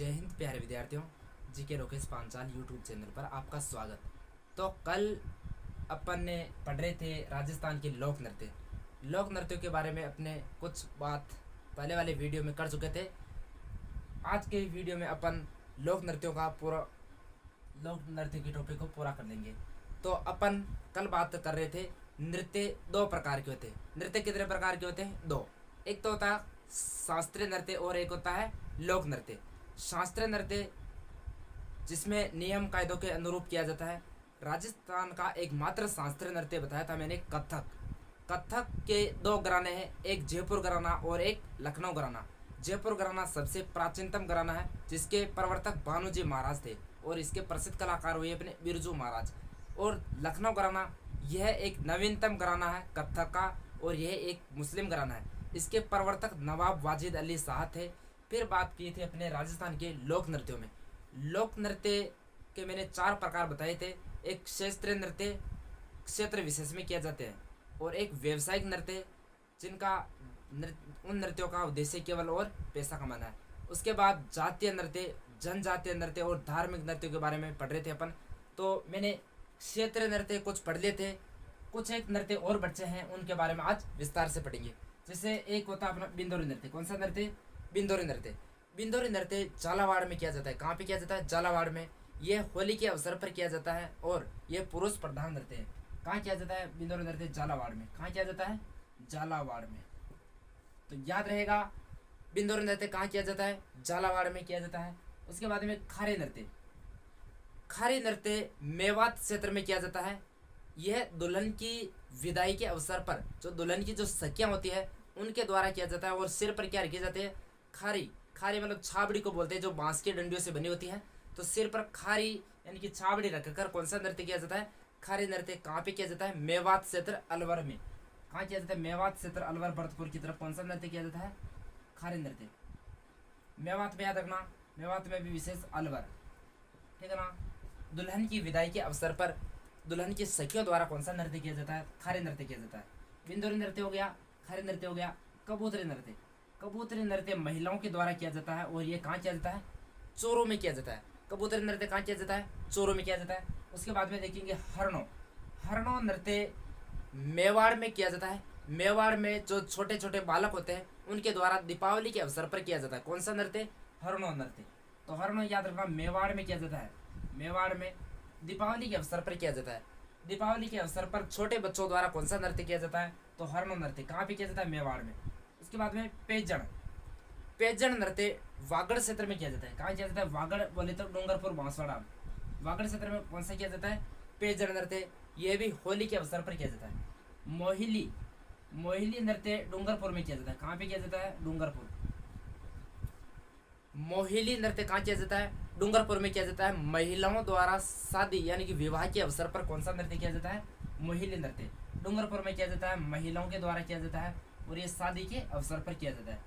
जय हिंद प्यारे विद्यार्थियों। GK Lokesh Panchal YouTube channel पर आपका स्वागत। तो कल अपन ने पढ़ रहे थे राजस्थान के लोक नृत्यों के बारे में अपने कुछ बात पहले वाले वीडियो में कर चुके थे। आज के वीडियो में अपन लोक नृत्य के टॉपिक को पूरा कर लेंगे। तो अपन कल बात कर रहे थे नृत्य दो प्रकार के होते हैं। नृत्य कितने प्रकार के होते हैं? दो। एक तो होता है शास्त्रीय नृत्य और एक होता है लोक नृत्य। शास्त्रीय नृत्य जिसमें नियम कायदों के अनुरूप किया जाता है। राजस्थान का एकमात्र शास्त्रीय नृत्य बताया था मैंने कथक के दो घराने हैं, एक जयपुर घराना और एक लखनऊ घराना। जयपुर घराना सबसे प्राचीनतम घराना है जिसके प्रवर्तक भानुजी महाराज थे और इसके प्रसिद्ध कलाकार हुए अपने बिरजू महाराज। और लखनऊ घराना यह एक नवीनतम घराना है कथक का और यह एक मुस्लिम घराना है। इसके प्रवर्तक नवाब वाजिद अली शाह थे। फिर बात की थी अपने राजस्थान के लोक नृत्यों में। लोक नृत्य के मैंने 4 प्रकार बताए थे। एक क्षेत्रीय नृत्य क्षेत्र विशेष में किया जाते हैं और एक व्यावसायिक नृत्य जिनका उन नृत्यों का उद्देश्य केवल और पैसा कमाना है। उसके बाद जातीय नृत्य, जनजातीय नृत्य और धार्मिक नृत्यों के बारे में पढ़ रहे थे अपन। तो मैंने क्षेत्रीय नृत्य कुछ पढ़ लिए थे, कुछ एक नृत्य और बच्चे हैं उनके बारे में आज विस्तार से पढ़ेंगे। जैसे एक होता है अपना बिंदोरी नृत्य। कौन सा नृत्य? बिंदोरी नृत्य। बिंदोरी नृत्य झालावाड़ में किया जाता है। कहाँ पे किया जाता है? झालावाड़ में। यह होली के अवसर पर किया जाता है और यह पुरुष प्रधान नृत्य है। कहाँ किया जाता है बिंदोरी नृत्य? झालावाड़ में। कहाँ किया जाता है? झालावाड़ में। तो याद रहेगा बिंदोरी नृत्य कहाँ किया जाता है? झालावाड़ में किया जाता है। उसके बाद में खारी नृत्य। खारी नृत्य मेवात क्षेत्र में किया जाता है। यह दुल्हन की विदाई के अवसर पर जो दुल्हन की जो सखियां होती है उनके द्वारा किया जाता है और सिर पर क्या रखी जाती है? खारी। खारी मतलब छाबड़ी को बोलते हैं, जो बांस की डंडियों से बनी होती है। तो सिर पर खारी यानी कि छाबड़ी रखकर कौन सा नृत्य किया जाता है? खारी नृत्य। कहाँ पे किया जाता है? मेवात क्षेत्र अलवर में। कहाँ किया जाता है? मेवात क्षेत्र अलवर भरतपुर की तरफ कौन सा नृत्य किया जाता है? खारी नृत्य। मेवात में याद रखना, मेवात में भी विशेष अलवर, ठीक है ना। दुल्हन की विदाई के अवसर पर दुल्हन की सखियों द्वारा कौन सा नृत्य किया जाता है? खारी नृत्य किया जाता है। बिंदोरी नृत्य हो गया, खारी नृत्य हो गया। कबूतरी नृत्य। कबूतरी नृत्य महिलाओं के द्वारा किया जाता है और ये कहाँ किया जाता है? चोरों में किया जाता है। कबूतरी नृत्य कहाँ किया जाता है? चोरों में किया जाता है। उसके बाद में देखेंगे हरणों नृत्य मेवाड़ में किया जाता है। मेवाड़ में जो छोटे छोटे बालक होते हैं उनके द्वारा दीपावली के अवसर पर किया जाता है। कौन सा नृत्य? हरणों नृत्य। तो हरणों याद रखना मेवाड़ में किया जाता है। मेवाड़ में दीपावली के अवसर पर किया जाता है। दीपावली के अवसर पर छोटे बच्चों द्वारा कौन सा नृत्य किया जाता है? तो हरणों नृत्य। कहाँ पे किया जाता है? मेवाड़ में। उसके बाद में पेजण नृत्य वागड़ क्षेत्र में किया जाता है। कहाँ किया जाता है? वागड़ बोले तो डूंगरपुर बांसवाड़ा। वागड़ क्षेत्र में कौन सा किया जाता है? पेजण नृत्य। यह भी होली के अवसर पर किया जाता है। मोहिली नृत्य डूंगरपुर में किया जाता है। कहाँ पे किया जाता है? डूंगरपुर। मोहिली नृत्य कहाँ किया जाता है? डूंगरपुर में किया जाता है। महिलाओं द्वारा शादी यानी कि विवाह के अवसर पर कौन सा नृत्य किया जाता है? मोहिली नृत्य। डूंगरपुर में किया जाता है, महिलाओं के द्वारा किया जाता है और ये शादी के अवसर पर किया जाता है,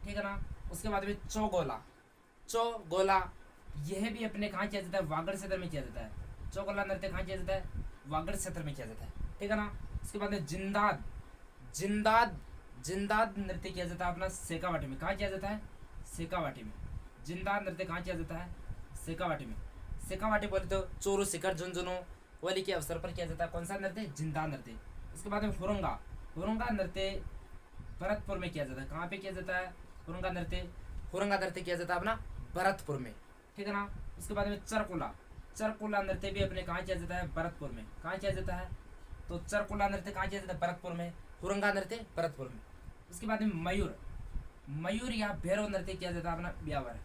ठीक है ना। उसके बाद में चौगोला यह भी अपने कहाँ किया जाता है? वागड़ क्षेत्र में किया जाता है। चौगोला नृत्य कहाँ किया जाता है? वागड़ क्षेत्र में किया जाता है, ठीक है ना। उसके बाद में जिंदाद नृत्य किया जाता है अपना शेखावाटी में। कहाँ किया जाता है? शेखावाटी में। जिंदाद नृत्य कहाँ किया जाता है? शेखावाटी में। शेखावाटी बोले तो चोरू शिखर झुंझुनू होली के अवसर पर किया जाता है। कौन सा नृत्य? जिंदाद नृत्य। उसके बाद में हुरंगा नृत्य भरतपुर में किया जाता है। कहाँ पे किया जाता है? हुरंगा नृत्य किया जाता है अपना भरतपुर में, ठीक है ना। उसके बाद में चरकुला नृत्य भी अपने कहाँ किया जाता है? भरतपुर में। कहाँ किया जाता है? तो चरकुला नृत्य कहाँ किया जाता है? भरतपुर में। हुरंगा नृत्य भरतपुर में। उसके बाद में मयूर या भैरव नृत्य किया जाता है अपना ब्यावर।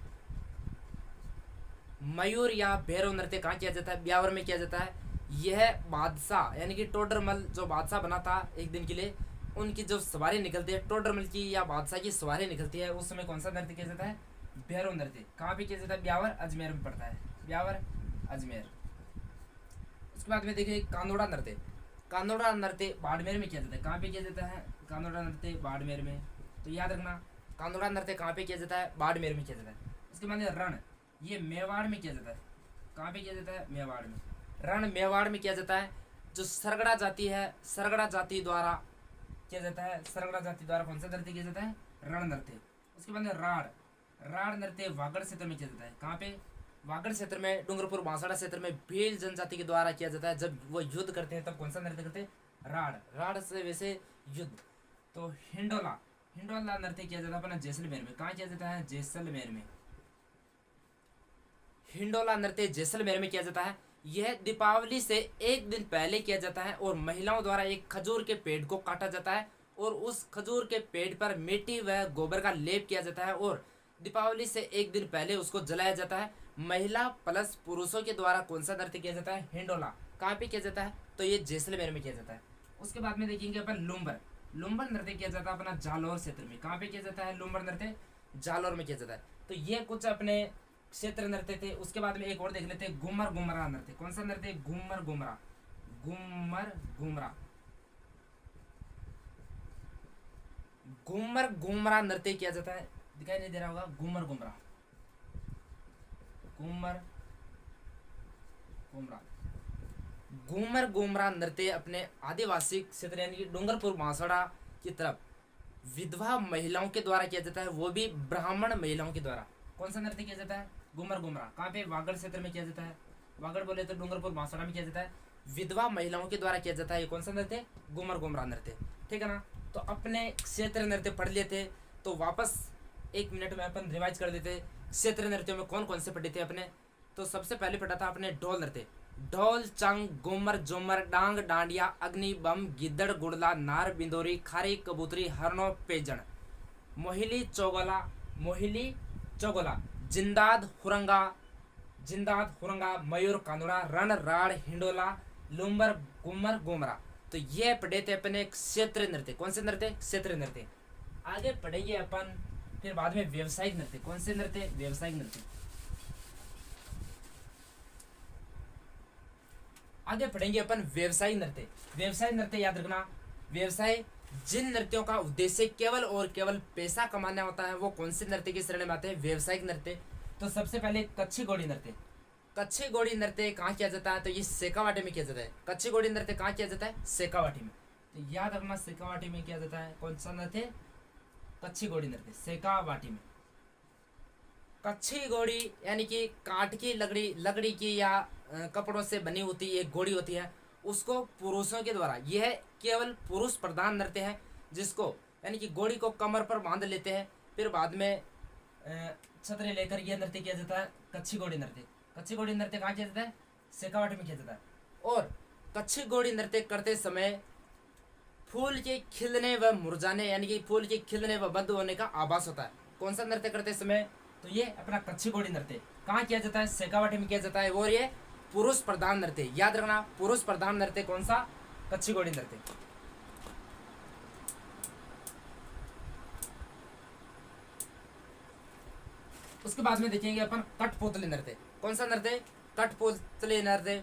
मयूर या भैरव नृत्य कहाँ किया जाता है? ब्यावर में किया जाता है। यह बादशाह यानी कि टोडरमल जो बादशाह बना था एक दिन के लिए, उनकी जो सवारी निकलती है टोडरमल की या बादशाह की सवारी निकलती है, उस समय कौन सा नृत्य किया जाता है? भैरव नृत्य। कहाँ पे किया जाता है? ब्यावर अजमेर में पड़ता है। ब्यावर अजमेर। उसके बाद में देखिए कांदोड़ा नृत्य बाड़मेर में किया जाता है। कहाँ पे किया जाता है? कांदोड़ा नृत्य बाड़मेर में। तो याद रखना कांदोड़ा नृत्य कहाँ पे किया जाता है? बाड़मेर में किया जाता है। उसके बाद में रण, ये मेवाड़ में किया जाता है। कहाँ पे किया जाता है? मेवाड़ में। रण मेवाड़ में किया जाता है। जो सरगड़ा जाति है, सरगड़ा जाति द्वारा किया जाता है। सरगड़ा जाति द्वारा कौन सा नृत्य किया जाता है? रण नृत्य। उसके बाद राड़ नृत्य वागड़ क्षेत्र में किया जाता है। कहाँ पे? वागड़ क्षेत्र में, डूंगरपुर बांसवाड़ा क्षेत्र में भील जनजाति के द्वारा किया जाता है। जब वो युद्ध करते हैं तब कौन सा नृत्य करते हैं? राड़। राड़ से वैसे युद्ध। तो हिंडोला, हिंडोला नृत्य किया जाता है अपना जैसलमेर में। कहाँ किया जाता है? जैसलमेर में। हिंडोला नृत्य जैसलमेर में किया जाता है। यह दीपावली से एक दिन पहले किया जाता है और महिलाओं द्वारा एक खजूर के पेड़ को काटा जाता है और उस खजूर के पेड़ पर मिट्टी व गोबर का लेप किया जाता है और दीपावली से एक दिन पहले उसको जलाया जाता है। महिला प्लस पुरुषों के द्वारा कौन सा नृत्य किया जाता है? हिंडोला। कहाँ पे किया जाता है? तो ये जैसलमेर में किया जाता है। उसके बाद में देखेंगे अपन लुम्बर। लुम्बर नृत्य किया जाता है अपना जालौर क्षेत्र में। कहाँ पे किया जाता है लुम्बर नृत्य? जालौर में किया जाता है। तो ये कुछ अपने क्षेत्र नृत्य थे। उसके बाद में एक और देख लेते हैं, घूमर घुमरा नृत्य। कौन सा नृत्य? घूमर घुमरा। घूमर घुमरा। घूमर घुमरा नृत्य किया जाता है। दिखाई नहीं दे रहा होगा? घूमर घुमरा, घूमर घुमरा। घूमर घुमरा नृत्य अपने आदिवासी क्षेत्र यानी कि डूंगरपुर बांसवाड़ा की तरफ विधवा महिलाओं के द्वारा किया जाता है, वो भी ब्राह्मण महिलाओं के द्वारा। कौन सा नृत्य किया जाता है? घूमर घुमरा। कहाँ पे? वागड़ क्षेत्र में किया जाता है। वागड़ बोले तो डूंगरपुर बांसवाड़ा में किया जाता है। विधवा महिलाओं के द्वारा किया जाता है। ये कौन सा नृत्य? घूमर घुमरा नृत्य। ठीक है ना? तो अपने क्षेत्र नृत्य पढ़ लिए थे, तो वापस 1 मिनट में अपन रिवाइज कर देते। क्षेत्र नृत्यों में कौन कौन से पढ़े थे अपने? तो सबसे पहले पढ़ा था अपने ढोल नृत्य। ढोल, चंग, घूमर, झूमर, डांग, डांडिया, अग्नि, बम, गिद्दड़, गुड़ला, नार, बिंदोरी, खारी, कबूतरी, हरनो, पेजन, मोहिली, चौगला, मोहिली, चौगला, जिंदाद, हुरंगा, जिंदाद, हुरंगा, मयूर, कांदुड़ा, रण, राड़, हिंडोला, लुम्बर, घूमर, घूमरा। तो ये पढ़े थे अपने क्षेत्र नृत्य। कौन से नृत्य? क्षेत्र नृत्य। आगे पढ़ेंगे अपन फिर बाद में व्यवसायिक नृत्य। कौन से नृत्य? व्यवसायिक नृत्य। आगे पढ़ेंगे अपन व्यवसायिक नृत्य। व्यवसायिक नृत्य याद रखना, व्यवसाय जिन नृत्यों का उद्देश्य केवल और केवल पैसा कमाना होता है वो कौन से नृत्य की श्रेणी में आते हैं? व्यवसायिक नृत्य। तो सबसे पहले कच्छी घोड़ी नृत्य। कच्छी घोड़ी नृत्य कहाँ किया जाता है? तो ये शेखावाटी में किया जाता है। कच्छी घोड़ी नृत्य कहाँ किया जाता है? शेखावाटी में। तो याद रखना, शेखावाटी में किया जाता है। कौन सा नृत्य? कच्छी घोड़ी नृत्य, शेखावाटी में। कच्छी घोड़ी यानी कि काठ की लकड़ी की या कपड़ों से बनी होती एक घोड़ी होती है, उसको पुरुषों के द्वारा, यह केवल पुरुष प्रधान नृत्य है, जिसको यानी कि घोड़ी को कमर पर बांध लेते हैं, फिर बाद में छतरी लेकर यह नृत्य किया जाता है, कच्छी घोड़ी नृत्य। कच्छी घोड़ी नृत्य कहाँ किया जाता है? शेखावाटी में किया जाता है। और कच्छी घोड़ी नृत्य करते समय फूल के खिलने व मुरझाने यानी कि फूल के खिलने व बंद होने का आभास होता है। कौन सा नृत्य करते समय? तो ये अपना कच्छी घोड़ी नृत्य कहाँ किया जाता है? शेखावाटी में किया जाता है। और ये पुरुष प्रधान नृत्य, याद रखना, पुरुष प्रधान नृत्य कौन सा? कच्छी घोड़ी नृत्य। उसके बाद में देखेंगे अपन कठपुतली नृत्य। कौन सा नृत्य? कठपुतली नृत्य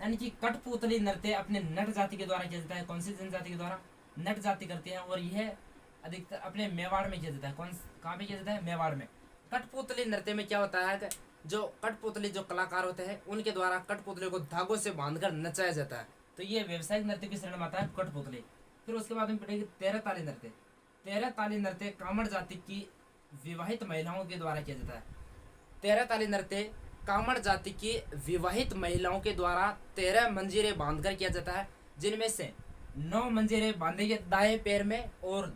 यानी कि कठपुतली नृत्य अपने नट जाति के द्वारा किया जाता है। कौन सी जनजाति के द्वारा? नट जाति करते हैं। और यह अधिकतर अपने मेवाड़ में किया जाता है। कहाँ पे किया जाता है? मेवाड़ में। कठपुतली नृत्य में क्या होता है, जो कठपुतली जो कलाकार होते हैं उनके द्वारा कठपुतली को धागों से बांधकर नचाया जाता है। तो ये व्यवसायिक नृत्य की श्रेणी में आता है कठपुतली। फिर उसके बाद में पढ़ेगी तेरह ताली नृत्य। तेरह ताली नृत्य कामड़ जाति की विवाहित महिलाओं के द्वारा किया जाता है। तेरह ताली नृत्य कामड़ जाति की विवाहित महिलाओं के द्वारा 13 मंजीरे बांधकर किया जाता है, जिनमें से 9 मंजीरे बांधेंगे दाएं पैर में और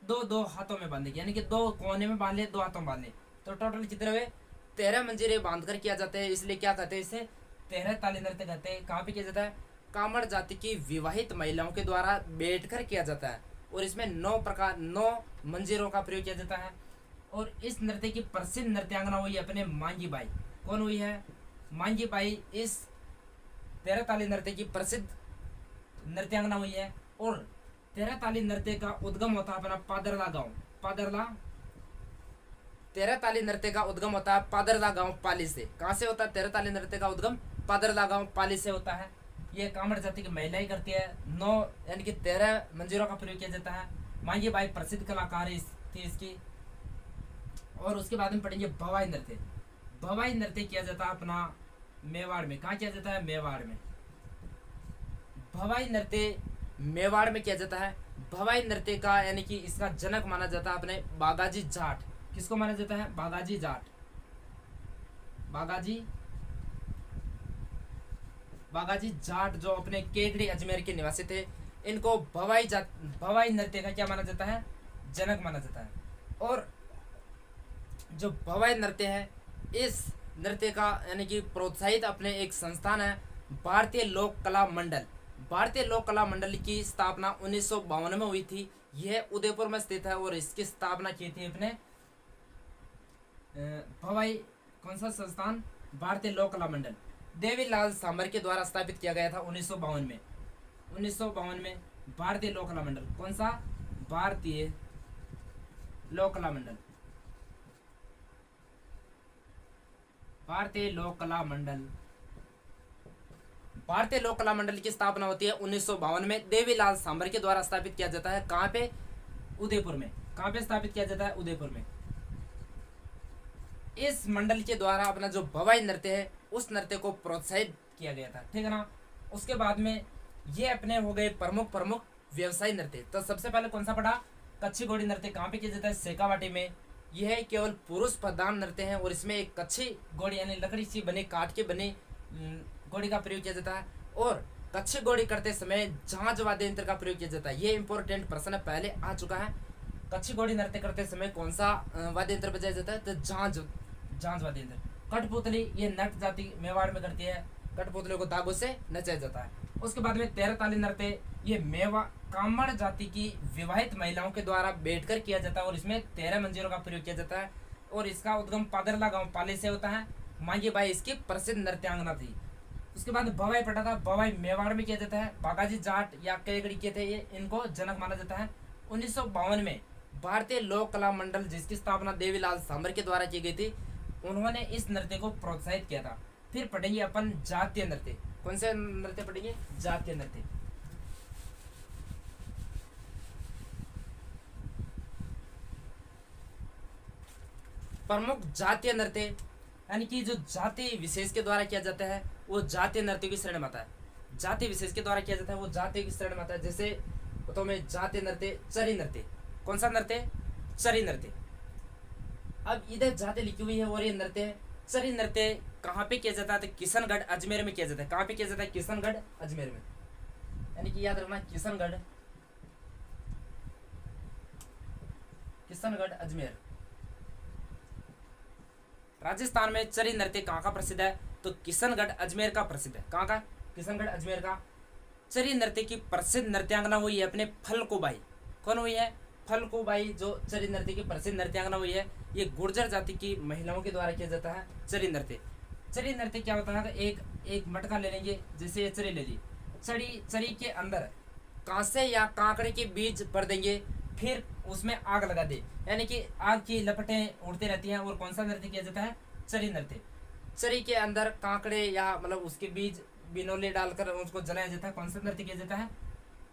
2 हाथों में बांधेंगे, यानी कि 2 कोने में बांध ले, 2 हाथों में बांध ले। तो टोटल कितने हुए? 13 मंजीरे बांधकर किया जाता है, इसलिए क्या कहते हैं इसे? तेरह ताली नृत्य कहते हैं। कहाँ पे किया जाता है? कामड़ जाति की विवाहित महिलाओं के द्वारा बैठकर किया जाता है और इसमें 9 मंजीरों का प्रयोग किया जाता है। और इस नृत्य की प्रसिद्ध नृत्यांगना हुई अपने मांगी बाई। कौन हुई है? मांगी बाई इस तेरह ताली नृत्य की प्रसिद्ध नृत्यांगना हुई है। और तेरह ताली नृत्य का उद्गम होता है अपना पादरला गांव, पादरला। तेरह ताली नृत्य का उद्गम होता है पादरला गांव पाली से। कहाँ से होता है तेरह ताली नृत्य का उद्गम? पादरला गांव पाली से होता है। ये कामड़ जाति की महिलाएं करती है। 9 यानी कि 13 मंजीरों का प्रयोग किया जाता है। मांगी बाई प्रसिद्ध कलाकार थी इसकी। और उसके बाद में पढ़ेंगे भवाई नृत्य। भवाई नृत्य किया जाता है अपना मेवाड़ में। कहाँ किया जाता है? मेवाड़ में। भवाई नृत्य मेवाड़ में किया जाता है। भवाई नृत्य का यानी कि इसका जनक माना जाता है अपने बागाजी जाट। किसको माना जाता है? बागाजी जाट। बागाजी जाट जो अपने केकड़ी अजमेर के निवासी थे, इनको भवाई नृत्य का क्या माना जाता है? जनक माना जाता है। और जो भवाई नृत्य है, इस नृत्य का यानी कि प्रोत्साहित अपने एक संस्थान है भारतीय लोक कला मंडल। भारतीय लोक कला मंडल की स्थापना 1952 में हुई थी। यह उदयपुर में स्थित है और इसकी स्थापना की थी अपने भवाई, कौन सा संस्थान? भारतीय लोक कला मंडल देवीलाल सांबर के द्वारा स्थापित किया गया था 1952 में। 1952 में भारतीय लोक कला मंडल, कौन सा? भारतीय लोक कला मंडल। भारतीय लोक कला मंडल, भारतीय लोक कला मंडल की स्थापना होती है 1952 में। देवीलाल सांबर के द्वारा स्थापित किया जाता है। कहाँ पे? उदयपुर में। कहाँ पे स्थापित किया जाता है? उदयपुर में। इस मंडल के द्वारा अपना जो भवाई नृत्य है, उस नृत्य को प्रोत्साहित किया गया था, ठीक है ना। उसके बाद में ये अपने हो गए प्रमुख व्यवसायी नृत्य। तो सबसे पहले कौन सा पड़ा? कच्छी घोड़ी नृत्य। कहाँ पे किया जाता है? शेखावाटी में। यह केवल पुरुष प्रधान नृत्य है और इसमें एक कच्छी घोड़ी यानी लकड़ी से बने, काट के बने घोड़ी का प्रयोग किया जाता है। और कच्छी घोड़ी करते समय झांझ वाद्य यंत्र का प्रयोग किया जाता है। ये इंपॉर्टेंट प्रश्न है, पहले आ चुका है। कच्छी घोड़ी नृत्य करते समय कौन सा वाद्य यंत्र बजाया जाता है? तो झांझ वाद्य यंत्र। कठपुतली ये नट जाति मेवाड़ में करती है। कठपुतलियों को धागों से नचाया जाता है। उसके बाद में तेरह ताली नृत्य, ये कामड़ जाति की विवाहित महिलाओं के द्वारा बैठकर किया जाता है और इसमें 13 मंजीरों का प्रयोग किया जाता है। और इसका उद्गम पादरला गांव पाली से होता है। मांगी बाई इसकी प्रसिद्ध नृत्यांगना थी। उसके बाद भवाई पटा था। भवाई मेवाड़ में किया जाता है। बागाजी जाट या केकड़ी के थे, ये इनको जनक माना जाता है। 1952 में भारतीय लोक कला मंडल, जिसकी स्थापना देवीलाल सांबर के द्वारा की गई थी, उन्होंने इस नृत्य को प्रोत्साहित किया था। फिर पढ़ेंगे अपन जातीय नृत्य। कौन से नृत्य पढ़ेंगे? जातीय नृत्य। प्रमुख जातीय नृत्य यानी कि जो जाति विशेष के द्वारा किया जाता है, वो जातीय नृत्य की श्रेणी में आता है। जाति विशेष के द्वारा किया जाता है, वो जातीय की श्रेणी में आता है। जैसे तो में जातीय नृत्य, चरी नृत्य। कौन सा नृत्य? चरी नृत्य। अब इधर जाति लिखी हुई है और ये नृत्य है। चरी नृत्य कहाँ पे किया जाता है? तो किशनगढ़ अजमेर में किया जाता है। कहाँ पे किया जाता है? किशनगढ़ अजमेर में। यानी कि याद रखना, किशनगढ़ अजमेर। राजस्थान में चरी नृत्य कहाँ का प्रसिद्ध है? तो किशनगढ़ अजमेर का प्रसिद्ध है। कहाँ का? किशनगढ़ अजमेर का। चरी नृत्य की प्रसिद्ध नृत्यांगना हुई है अपने फलकुबाई। कौन हुई है? फलकुबाई जो चरी नृत्य की प्रसिद्ध नृत्यांगना हुई है, ये गुर्जर जाति की महिलाओं के द्वारा किया जाता है चरी नृत्य। चरी नृत्य क्या होता है? एक मटका ले लेंगे, जैसे ये चरी ले ली। चरी के अंदर कांसे या कांकड़े के बीज भर देंगे, फिर उसमें आग लगा दे, यानी कि आग की लपटें उड़ती रहती हैं। और कौन सा नृत्य किया जाता है? चरी नृत्य। चरी के अंदर कांकड़े या मतलब उसके बीज बिनौले डालकर उसको जलाया जाता है। कौन सा नृत्य किया जाता है?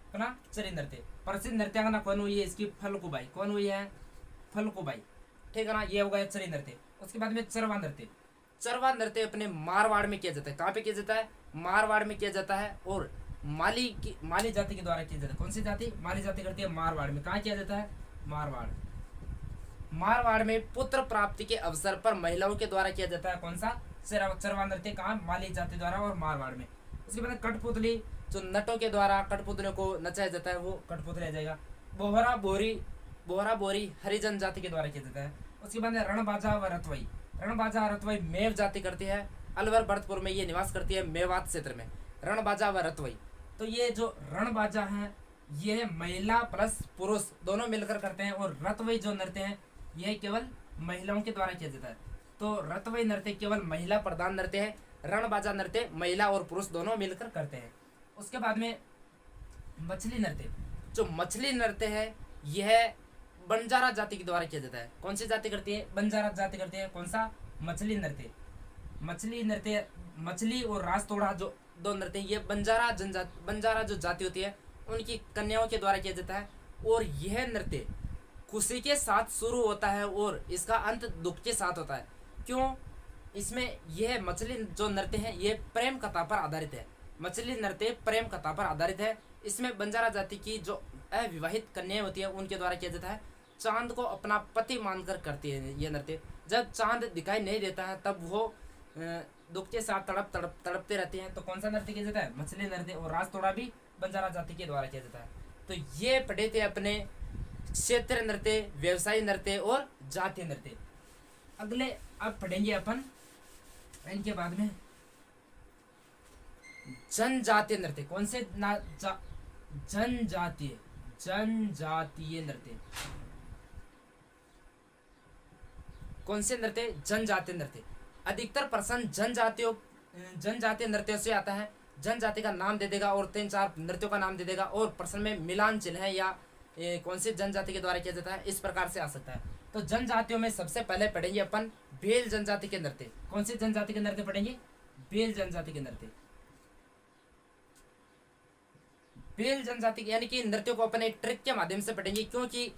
अपना चरी नृत्य। प्रसिद्ध नृत्यांगना कौन हुई है इसकी? फलकुबाई। कौन हुई है? फलकुबाई, ठीक है ना। ये हो गया चरी नृत्य। उसके बाद में चरवा नृत्य। चरवा नृत्य अपने मारवाड़ में किया जाता है। कहाँ पे किया जाता है? मारवाड़ में किया जाता है। और माली जाति के द्वारा किया जाता है। कौन सी जाति? माली जाति करती है मारवाड़ में। कहाँ किया जाता है? मारवाड़ में पुत्र प्राप्ति के अवसर पर महिलाओं के द्वारा किया जाता है। कौन सा? चरवा नृत्य। कहाँ? माली जाति द्वारा और मारवाड़ में। उसके बाद कठपुतली, जो नटों के द्वारा कठपुतलियों को नचाया जाता है, वो कठपुतली आ जाएगा। बोहरा बोरी हरिजन जाति के द्वारा किया जाता है। उसके बाद रणबाजा व रतवई मेव जाति करती है। अलवर भरतपुर में ये निवास करती है, मेवात क्षेत्र में। रणबाजा व रतवई, तो ये जो रणबाजा है, ये महिला प्लस पुरुष दोनों मिलकर करते हैं। और रतवई जो नृत्य है, यह केवल महिलाओं के द्वारा किया जाता है। तो रतवई नृत्य केवल महिला प्रधान नृत्य है। रणबाजा नृत्य महिला और पुरुष दोनों मिलकर करते हैं। उसके बाद में मछली नृत्य। जो मछली नृत्य है, यह बंजारा जाति के द्वारा किया जाता है। कौन सी जाति करती है? बंजारा जाति करती है। कौन सा? मछली नृत्य। मछली और राजतोड़ा जो दो नृत्य, ये बंजारा जो जाति होती है, उनकी कन्याओं के द्वारा किया जाता है। और यह नृत्य खुशी के साथ शुरू होता है और इसका अंत दुख के साथ होता है। क्यों? इसमें यह मछली जो नृत्य है, ये प्रेम कथा पर आधारित है। मछली नृत्य प्रेम कथा पर आधारित है। इसमें बंजारा जाति की जो अविवाहित कन्याएं होती है, उनके द्वारा किया जाता है। चांद को अपना पति मानकर करती है ये नृत्य। जब चांद दिखाई नहीं देता है तब वो दुख के साथ तड़पते रहते हैं। तो कौन सा नृत्य किया जाता है? मछली नृत्य। और रास तोड़ा भी बंजारा जाति के द्वारा किया जाता है। तो ये पढ़े थे अपने क्षेत्र नृत्य, व्यवसायी नृत्य और जातीय नृत्य। अगले अब पढ़ेंगे अपन इनके बाद में जनजातीय नृत्य। कौन से जनजातीय नृत्य। कौन से नृत्य? जनजातीय नृत्य। अधिकतर प्रश्न जनजातीय नृत्यों से आता है। जनजाति का नाम दे देगा और 3-4 नृत्यों का नाम दे देगा और प्रश्न में मिलान चिन्ह है या कौन से जनजाति के द्वारा किया जाता है, इस प्रकार से आ सकता है। तो जनजातियों में सबसे पहले पढ़ेंगे अपन भेल जनजाति के नृत्य। कौन सी जनजाति के नृत्य पढ़ेंगे? भेल जनजाति के नृत्य। भेल जनजाति यानी कि नृत्यों को अपन एक ट्रिक के माध्यम से पढ़ेंगे, क्योंकि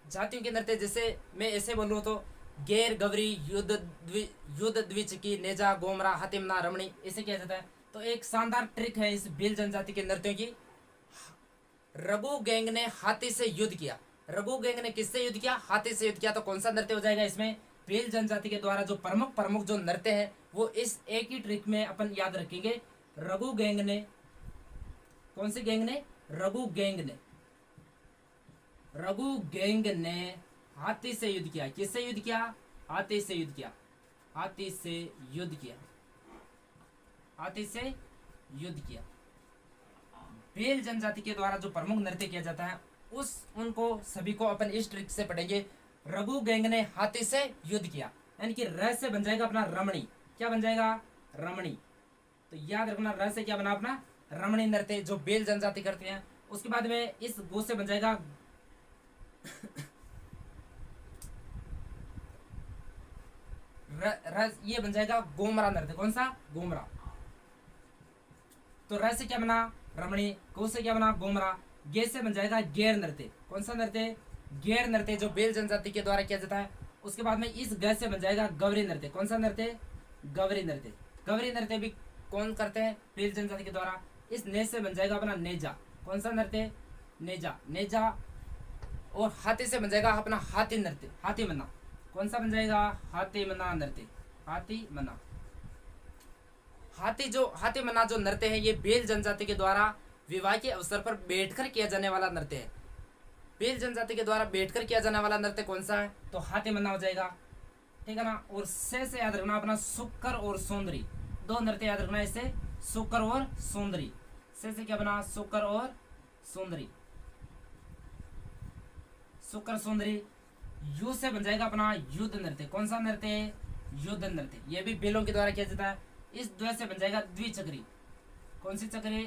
जातियों के नृत्य जैसे मैं ऐसे बोलूँ तो गैर, गवरी, युद्ध, द्विचकी, नेजा, गोमरा, हातिमना, रमणी, ऐसे किया जाता है। तो एक शानदार ट्रिक है इस भेल जनजाति के नृत्यों की। रघु गैंग ने हाथी से युद्ध किया। रघु गैंग ने किससे युद्ध किया? हाथी से युद्ध किया। तो कौन सा नृत्य हो जाएगा इसमें? भेल जनजाति के द्वारा जो प्रमुख जो नृत्य है वो इस एक ही ट्रिक में अपन याद रखेंगे। रघु गैंग ने, कौन से गैंग ने? रघु गैंग ने हाथी से युद्ध किया। किससे युद्ध किया? हाथी से युद्ध किया। हाथी से युद्ध किया। भेल जनजाति के द्वारा जो प्रमुख नृत्य किया जाता है उनको सभी को अपन इस ट्रिक से पढ़ेंगे। रघु गैंग ने हाथी से युद्ध किया, यानी कि र से बन जाएगा अपना रमणी। क्या बन जाएगा? रमणी। तो याद रखना र से क्या बना अपना? रमणी नृत्य जो भेल जनजाति करते हैं। उसके बाद में इस गो से बन जाएगा ये बन जाएगा गोमरा नृत्य। कौन सा? गोमरा। तो र से क्या बना? रमणी। गो से क्या बना? गोमरा। गे से बन जाएगा गैर नृत्य। कौन सा नृत्य? गैर नृत्य जो भेल जनजाति के द्वारा किया जाता है। उसके बाद में इस ग से बन जाएगा गवरी नृत्य। कौन सा नृत्य? गवरी नृत्य। गवरी नृत्य भी कौन करते हैं? भेल जनजाति के द्वारा। इस ने से बन जाएगा अपना नेजा। कौन सा नृत्य? नेजा। और हाथी से बन जाएगा अपना हाथी नृत्य, हाथीमना। कौन सा बन जाएगा? हाथीमना नृत्य। हाथीमना जो नृत्य है ये भेल जनजाति के द्वारा विवाह के अवसर पर बैठकर किया जाने वाला नृत्य है। भेल जनजाति के द्वारा बैठकर किया जाने वाला नृत्य कौन सा है? तो हाथीमना हो जाएगा, ठीक है ना। और से याद रखना अपना सुक्कर और सुंदरी। 2 नृत्य याद रखना इसे, सुक्कर और सुंदरी। से क्या बना? सुक्कर और सुंदरी। सुक्कर सुंदरी। यू से बन जाएगा अपना युद्ध नृत्य। कौन सा नृत्य? युद्ध नृत्य। ये भी भेलों के द्वारा किया जाता है। इस द्वय से बन जाएगा द्विचक्री। कौन सी चक्री?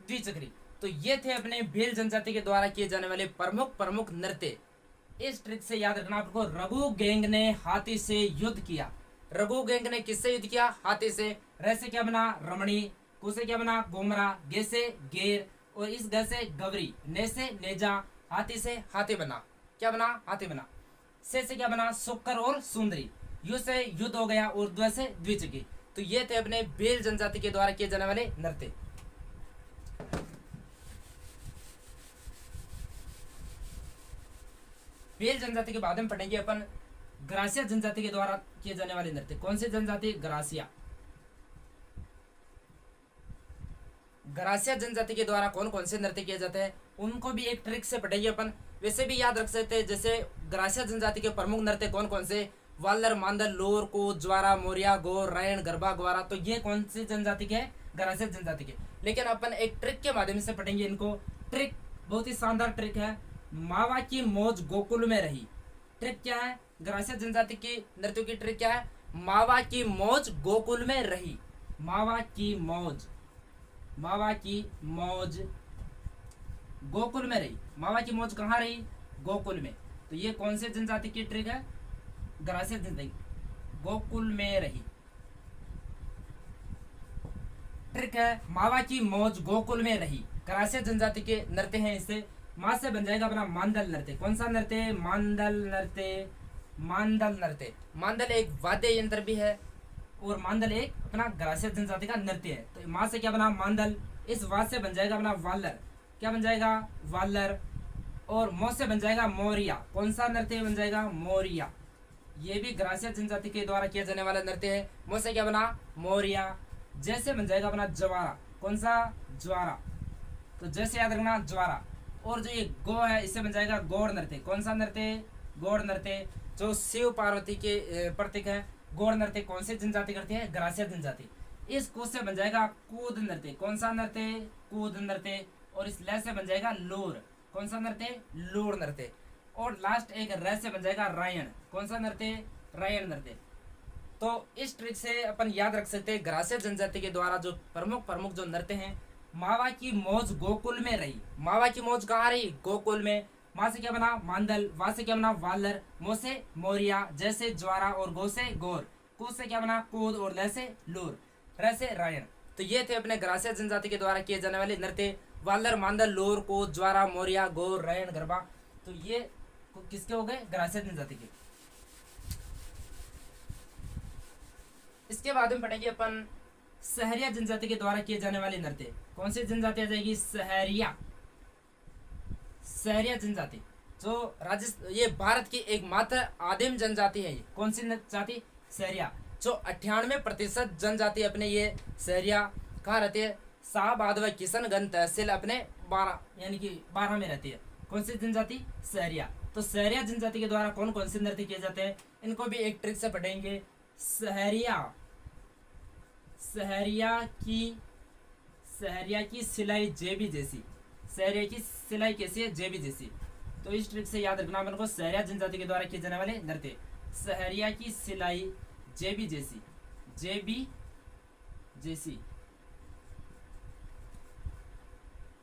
द्विचक्री। तो ये थे अपने भेल जनजाति के द्वारा किए जाने वाले प्रमुख नृत्य। इस ट्रिक से याद रखना आपको। रघु गैंग ने हाथी से युद्ध किया। रघु गैंग ने किससे युद्ध किया? हाथी से। र से क्या बना? रमणी। कु से क्या बना? गोमरा। गे से गैर। और इस ग से गवरी। ने से नेजा। हाथी से हाथी बना। क्या बना? हाथी बना। से क्या बना? सुक्कर और सुंदरी। यु से युद्ध हो गया और द्व से द्विचकी। तो ये थे अपने भेल जनजाति के द्वारा किए जाने वाले नृत्य। भेल जनजाति के बाद में पढ़ेंगे अपन ग्रासिया जनजाति के द्वारा किए जाने वाले नृत्य। कौन सी जनजाति? ग्रासिया। ग्रासिया जनजाति के द्वारा कौन कौन से नृत्य किए जाते हैं उनको भी एक ट्रिक से पढ़ेंगे अपन। वैसे भी याद रख सकते हैं, जैसे ग्रासिया जनजाति के प्रमुख नृत्य कौन कौन से? वालर, मांदल, लोर, को, ज्वारा, मोरिया, गौर, रैन, गरबा, ग्वारा। तो ये कौन सी जनजाति के हैं? ग्रासिया जनजाति के। लेकिन अपन एक ट्रिक के माध्यम से पढ़ेंगे इनको। ट्रिक बहुत ही शानदार ट्रिक है। मावा की मौज गोकुल में रही। ट्रिक क्या है? ग्रासिया जनजाति की नृत्यों की ट्रिक क्या है? मावा की मौज गोकुल में रही। मावा की मौज गोकुल में रही। मावा की मौज कहाँ रही? गोकुल में। तो ये कौन से जनजाति की ट्रिक है? ग्रासिया जनजाति। गोकुल में रही ट्रिक है। मावा की मौज गोकुल में रही। ग्रासिया जनजाति के नृत्य हैं। इससे माँ से बन जाएगा अपना मांदल नृत्य। कौन सा नृत्य? मांदल नृत्य। मांदल एक वाद्य यंत्र भी है और मांदल एक अपना ग्रासिया जनजाति का नृत्य है। तो माँ से क्या बना? मांदल। इस वाद से बन जाएगा अपना वालर। क्या बन जाएगा, वालर। और मो से बन जाएगा मोरिया, कौन सा नृत्य बन जाएगा, मोरिया। ये भी ग्रासिया जनजाति के द्वारा किया जाने वाला नृत्य है। मो से क्या बना, मोरिया। जैसे बन जाएगा अपना ज्वारा, कौन सा, ज्वारा। तो जैसे याद रखना, ज्वारा। और जो ये गो है, इससे बन जाएगा गौड़ नृत्य, कौन सा नृत्य, गौड़ नृत्य। जो शिव पार्वती के प्रतीक है। गौड़ नृत्य कौन सी जनजाति करती है, ग्रासिया जनजाति। इस कूद से बन जाएगा कूद नृत्य, कौन सा नृत्य, कूद नृत्य। और इस लय से बन जाएगा लूर, कौन सा नृत्य, लूर नृत्य। और लास्ट एक र से बन जाएगा रायण, कौन सा नृत्य, रायण नृत्य। तो इस ट्रिक से अपन याद रख सकते हैं ग्रासिया जनजाति के द्वारा जो प्रमुख प्रमुख जो नृत्य हैं। मावा की मौज गोकुल में रही, मावा की मौज कहाँ रही, गोकुल में। माँ से क्या बना, मांदल। वा से क्या बना, वालर। मो से मोरिया, जैसे ज्वारा। और गो से गौर। कूद से क्या बना, कूद। और ल से लूर, र से रायण। तो ये थे अपने ग्रासिया जनजाति के द्वारा किए जाने वाले नृत्य। वालर, मांदल, लोर, कूद, ज्वारा, मोरिया, गौर, रायण, गरबा। तो ये किसके हो गए, ग्रासिया जनजाति के। इसके बाद में पढ़ेंगे अपन सहरिया जनजाति के द्वारा किए जाने वाले नृत्य। कौन सी जनजाति आ जाएगी, सहरिया। सहरिया जनजाति जो राजस्थान, ये भारत की एकमात्र आदिम जनजाति है। ये कौन सी जाति, सहरिया। जो 98% जनजाति अपने ये सहरिया कहाँ रहती है, शाहबाद व किशनगंज तहसील अपने 12 यानी कि 12 में रहती है। कौन सी जनजाति, सहरिया। तो सहरिया जनजाति के द्वारा कौन कौन से नृत्य किए जाते हैं, इनको भी एक ट्रिक से पढ़ेंगे। सहरिया की सिलाई जेबी जैसी, सहरिया की सिलाई कैसी है, जेबी जैसी। तो इस ट्रिक से याद रखना अपन को, सहरिया जनजाति के द्वारा किए जाने वाले नृत्य। सहरिया की सिलाई जेबी जैसी, जेबी जैसी।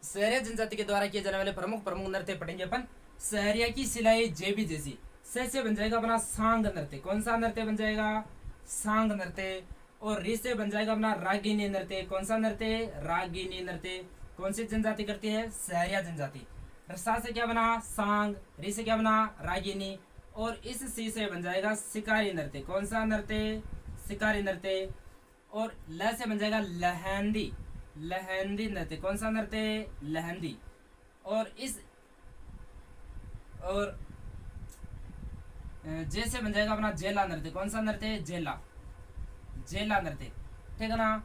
सहरिया जनजाति के द्वारा किए जाने वाले प्रमुख प्रमुख नृत्य पढ़ेंगे अपन। सहरिया की सिलाई जेबी जैसी, से बन जाएगा अपना सांग नृत्य, कौन सा नृत्य बन जाएगा, सांग नृत्य। और री से बन जाएगा अपना रागिनी नृत्य, कौन सा नृत्य, रागिनी नृत्य। कौन सी जनजाति करती है, सहरिया जनजाति। सा से क्या बना, सांग। री से क्या बना, रागिनी। और इस सी से बन जाएगा शिकारी नृत्य, कौन सा नृत्य, शिकारी नृत्य। और ल से बन जाएगा लहंदी, लहंदी नृत्य, कौन सा नृत्य, लहंदी। और इस और जैसे बन जाएगा अपना जेला नृत्य, कौन सा नृत्य, जेला, जेला नृत्य। ठीक है ना।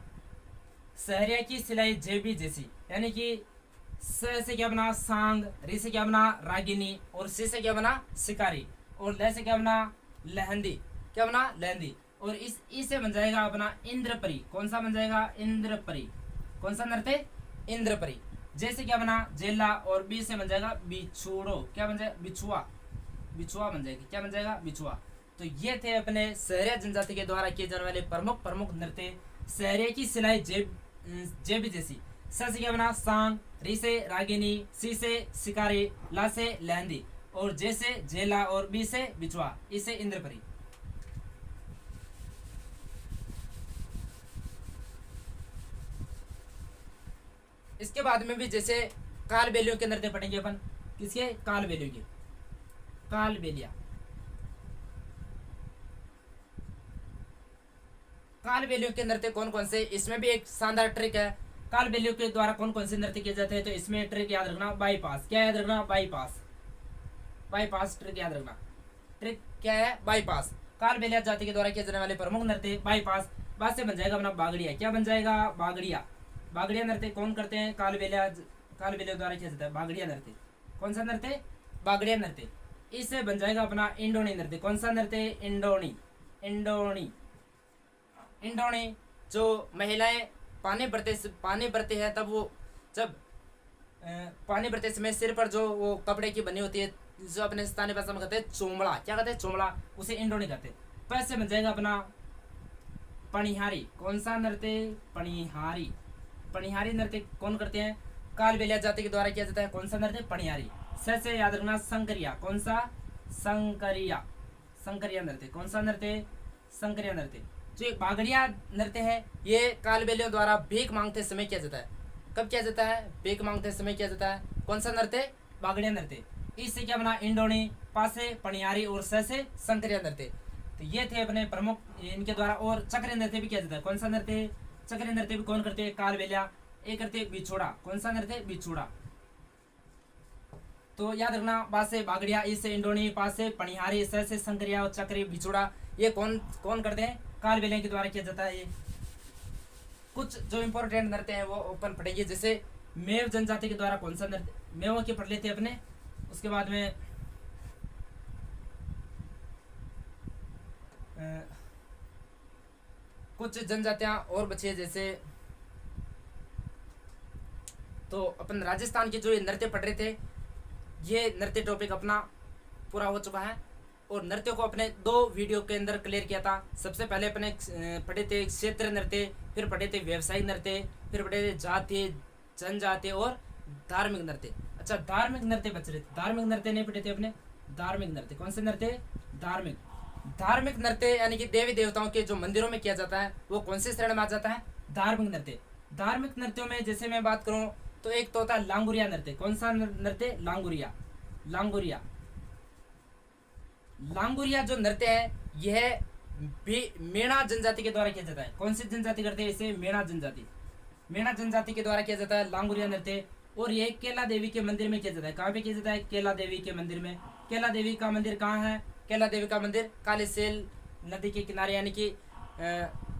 सहरिया की सिलाई जेबी जैसी, यानी कि स से क्या बना, सांग। री से क्या बना, रागिनी। और सी से क्या बना, शिकारी। और ल से क्या बना, लहंदी, क्या बना, लहंदी। और इस ई से बन जाएगा अपना इंद्रपरी, कौन सा बन जाएगा, इंद्रपरी। कौन सा नृत्य, इंद्रपरी। जैसे क्या बना, जेला। और बी से बन जाएगा बिछुड़ो, क्या बन जाएगा, बिछुआ, बिछुआ बन जाएगी, क्या बन जाएगा, बिछुआ। तो ये थे अपने सहरिया जनजाति के द्वारा किए जाने वाले प्रमुख प्रमुख नृत्य। सहरिया की सिलाई जेब जैसी। स से क्या बना, सांग। री से रागिनी। सी से शिकारी। ला से लहंदी। और जे से जेला। और बी से बिछुआ। इसे इंद्रपरी। इसके बाद में भी जैसे कालबेलियों के नृत्य पढ़ेंगे अपन। किसके, कालबेलियों के, कालबेलिया। कालबेलियों के नृत्य कौन कौन से, इसमें भी एक शानदार ट्रिक है। कालबेलियों के द्वारा कौन कौन से नृत्य किए जाते हैं, तो इसमें ट्रिक याद रखना, बाईपास। क्या याद रखना, बाईपास, बाईपास ट्रिक याद रखना। ट्रिक क्या है, बाईपास। कालबेलिया जाति के द्वारा किए जाने वाले प्रमुख नृत्य बाईपास। बाद से बन जाएगा अपना बागड़िया, क्या बन जाएगा, बागड़िया। बागड़िया नृत्य कौन करते हैं, कालबेलिया द्वारा किया जाता है बागड़िया नृत्य। कौन सा नृत्य, बागड़िया नृत्य। इससे बन जाएगा अपना इंडोनी नृत्य, कौन सा नृत्य, इंडोनी, इंडोनी, इंडोनी। जो महिलाएं पानी भरते हैं, तब वो जब पानी भरते समय सिर पर जो वो कपड़े की बनी होती है, जो अपने स्थानीय भाषा में कहते हैं चोमड़ा, क्या कहते हैं, चोमड़ा, उसे इंडोनी कहते हैं। पैसे बन जाएगा अपना पणिहारी, कौन सा नृत्य, पणिहारी। पणिहारी नृत्य कौन करते हैं, कालबेलिया जाति के द्वारा किया जाता है, कौन सा नृत्य, पणिहारी। से याद रखना संकरिया, कौन सा, संकरिया, संकरिया नृत्य। कौन सा नृत्य, संकरिया नृत्य। जो एक बागड़िया नृत्य है, ये कालबेलियों द्वारा भीख मांगते समय किया जाता है। कब किया जाता है, भीख मांगते समय किया जाता है। कौन सा नृत्य, बागड़िया नृत्य। इससे क्या बना, इंडोनी। पासे पणिहारी। और से संकरिया नृत्य। तो ये थे अपने प्रमुख इनके द्वारा। और चक्र नृत्य भी किया जाता है। कौन सा नृत्य, चक्र नृत्य भी कौन करते हैं, कालबेलिया। एक करते हैं बिछोड़ा, कौन सा नृत्य, बिछोड़ा। तो याद रखना, बा से बागड़िया, ई से इंडोनी, पा से पनिहारी, स से संकरिया और चक्री बिछुड़ा, ये कौन कौन करते हैं? काल बेले के द्वारा किया जाता है। ये कुछ जो इंपॉर्टेंट नृत्य है वो ओपन पढ़ेंगे, जैसे मेव जनजाति के द्वारा कौन सा नृत्य, मेवों के पढ़ लेते हैं अपने। उसके बाद में कुछ जनजातियां और बची है, जैसे तो अपन राजस्थान के जो ये नृत्य पढ़ रहे थे, ये नृत्य टॉपिक अपना पूरा हो चुका है। और नृत्यों को अपने 2 वीडियो के अंदर क्लियर किया था। सबसे पहले अपने पढ़े थे क्षेत्र नृत्य, फिर पढ़े थे व्यवसायिक नृत्य, फिर पढ़े थे जातीय, जनजातीय और धार्मिक नृत्य। अच्छा, धार्मिक नृत्य बच रहे थे, धार्मिक नृत्य नहीं पढ़े थे अपने। धार्मिक नृत्य कौन से नृत्य? धार्मिक नृत्य यानी कि देवी देवताओं के जो मंदिरों में किया जाता है वो कौन से श्रेणी में आ जाता है? धार्मिक नृत्य। धार्मिक नृत्यों में जैसे मैं बात करूं तो एक तो होता है लांगुरिया नृत्य। कौन सा नृत्य? लांगुरिया जो नृत्य है यह मेणा जनजाति के द्वारा किया जाता है। कौन सी जनजाति करते हैं इसे? मेणा जनजाति के द्वारा किया जाता है लांगुरिया नृत्य। और यह केला देवी के मंदिर में किया जाता है। कहाँ पे किया जाता है? केला देवी के मंदिर में। केला देवी का मंदिर कहाँ है? केला देवी का मंदिर कालीसेल नदी के किनारे यानी कि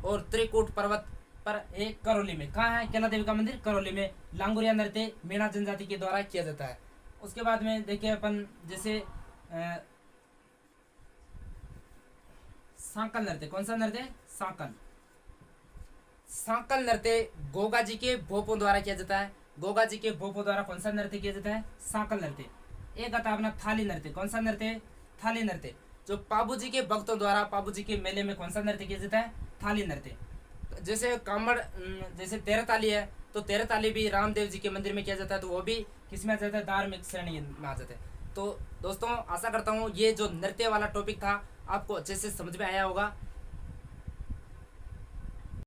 और त्रिकूट पर्वत पर एक करौली में। कहाँ है केला देवी का मंदिर? करौली में। लांगुरिया नृत्य मेणा जनजाति के द्वारा किया जाता है। उसके बाद में देखिए अपन जैसे सांकल नृत्य। कौन सा नृत्य? सांकल नृत्य गोगा जी के भोपों द्वारा किया जाता है। गोगा जी के भोपों द्वारा कौन सा नृत्य किया जाता है? सांकल नृत्य। एक आता अपना थाली नृत्य। कौन सा नृत्य? थाली नृत्य। जो पाबू जी के भक्तों द्वारा पाबू जी के मेले में कौन सा नृत्य किया जाता है? थाली नृत्य। जैसे कामड़, जैसे तेरह ताली है तो तेरह ताली भी रामदेव जी के मंदिर में किया जाता है, तो वो भी किसमें आ जाता है? धार्मिक श्रेणी में आ जाता है। तो दोस्तों आशा करता हूँ ये जो नृत्य वाला टॉपिक था आपको अच्छे से समझ में आया होगा।